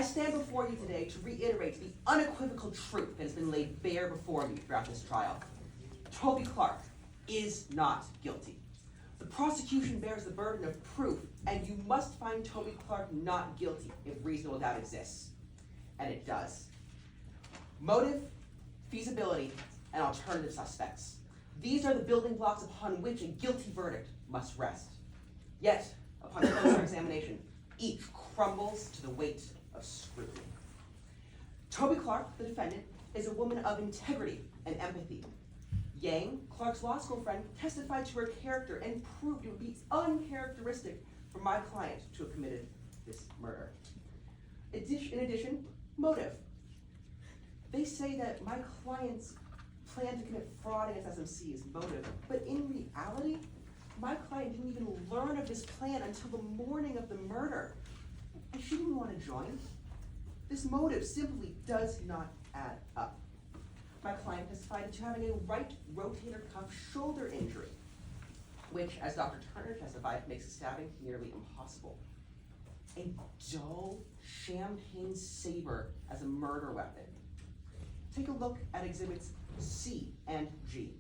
stand before you today to reiterate the unequivocal truth that has been laid bare before me throughout this trial. Toby Clark is not guilty. The prosecution bears the burden of proof, and you must find Toby Clark not guilty if reasonable doubt exists. And it does. Motive, feasibility, and alternative suspects. These are the building blocks upon which a guilty verdict must rest. Yet, upon closer examination, each crumbles to the weight of scrutiny. Toby Clark, the defendant, is a woman of integrity and empathy. Yang, Clark's law school friend, testified to her character and proved it would be uncharacteristic for my client to have committed this murder. In addition, motive. They say that my client's plan to commit fraud against SMC is motive, but in reality, my client didn't even learn of this plan until the morning of the murder, and she didn't want to join. This motive simply does not add up. My client testified to having a right rotator cuff shoulder injury, which, as Dr. Turner testified, makes stabbing nearly impossible. A dull champagne saber as a murder weapon. Take a look at exhibits C and G.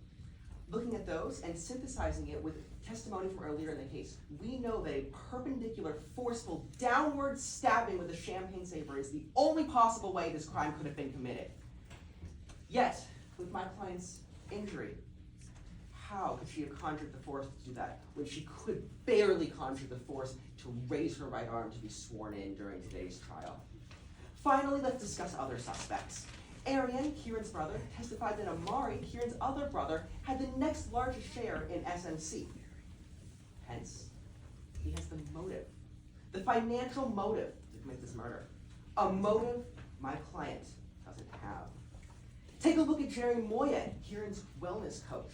Looking at those and synthesizing it with testimony from earlier in the case, we know that a perpendicular, forceful, downward stabbing with a champagne saber is the only possible way this crime could have been committed. Yet, with my client's injury, how could she have conjured the force to do that when she could barely conjure the force to raise her right arm to be sworn in during today's trial? Finally, let's discuss other suspects. Arian, Kieran's brother, testified that Amari, Kieran's other brother, had the next largest share in SMC. Hence, he has the motive, the financial motive to commit this murder. A motive my client doesn't have. Take a look at Jerry Moyet, Kieran's wellness coach,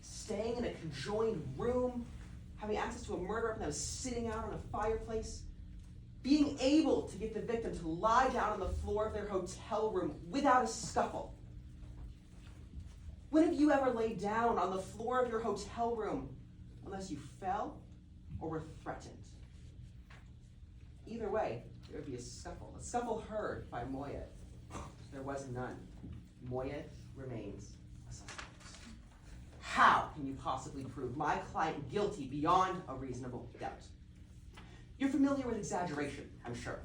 staying in a conjoined room, having access to a murder weapon that was sitting out on a fireplace, being able to get the victim to lie down on the floor of their hotel room without a scuffle. When have you ever laid down on the floor of your hotel room unless you fell or were threatened? Either way, there would be a scuffle heard by Moyet. There was none. Moyet remains a suspect. How can you possibly prove my client guilty beyond a reasonable doubt? You're familiar with exaggeration, I'm sure.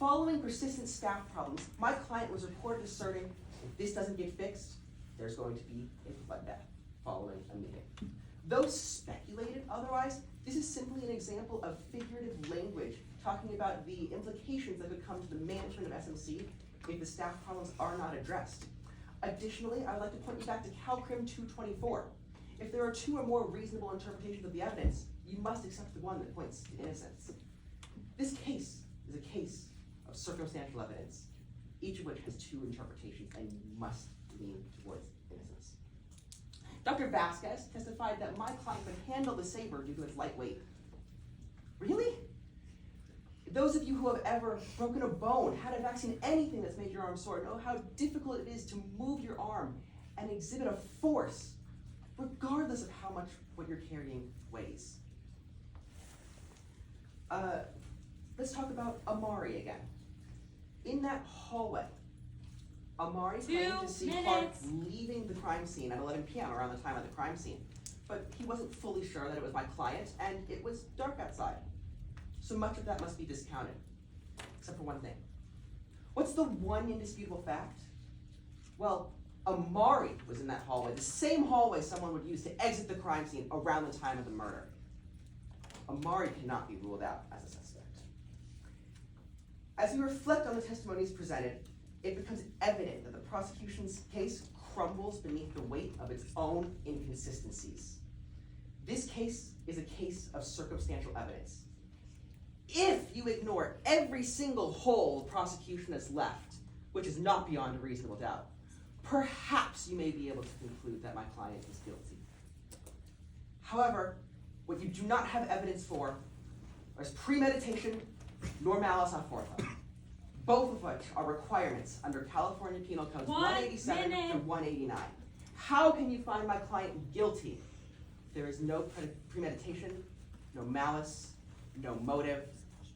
Following persistent staff problems, my client was reported asserting, if this doesn't get fixed, there's going to be a bloodbath following a meeting. Those speculated otherwise, this is simply an example of figurative language talking about the implications that could come to the management of SMC if the staff problems are not addressed. Additionally, I would like to point you back to CalCrim 224. If there are two or more reasonable interpretations of the evidence, you must accept the one that points to innocence. This case is a case of circumstantial evidence, each of which has two interpretations, and you must lean towards innocence. Dr. Vasquez testified that my client could handle the saber due to its light weight. Really? Those of you who have ever broken a bone, had a vaccine, anything that's made your arm sore, know how difficult it is to move your arm and exhibit a force, regardless of how much what you're carrying weighs. Let's talk about Amari again. In that hallway, Amari claimed to see Clark leaving the crime scene at 11 p.m., around the time of the crime scene. But he wasn't fully sure that it was my client, and it was dark outside. So much of that must be discounted, except for one thing. What's the one indisputable fact? Well, Amari was in that hallway, the same hallway someone would use to exit the crime scene around the time of the murder. Amari cannot be ruled out as a suspect. As we reflect on the testimonies presented, it becomes evident that the prosecution's case crumbles beneath the weight of its own inconsistencies. This case is a case of circumstantial evidence. If you ignore every single hole the prosecution has left, which is not beyond a reasonable doubt, perhaps you may be able to conclude that my client is guilty. However, what you do not have evidence for is premeditation nor malice aforethought, both of which are requirements under California Penal Code 187 through 189. How can you find my client guilty if there is no premeditation, no malice, no motive,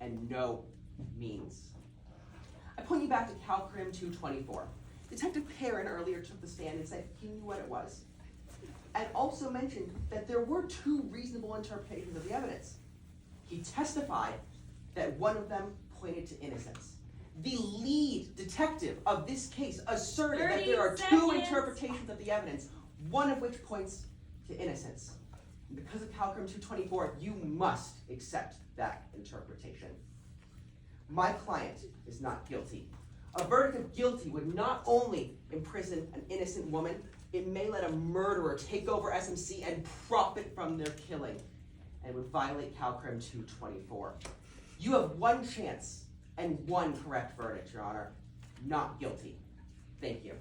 and no means? you back to Calcrim 224. Detective Perrin earlier took the stand and said he knew what it was, and also mentioned that there were two reasonable interpretations of the evidence. He testified that one of them pointed to innocence. The lead detective of this case asserted that there are two interpretations of the evidence, one of which points to innocence. And because of Calcrim 224, you must accept that interpretation. My client is not guilty. A verdict of guilty would not only imprison an innocent woman, it may let a murderer take over SMC and profit from their killing, and would violate Calcrim 224. You have one chance and one correct verdict, Your Honor. Not guilty. Thank you.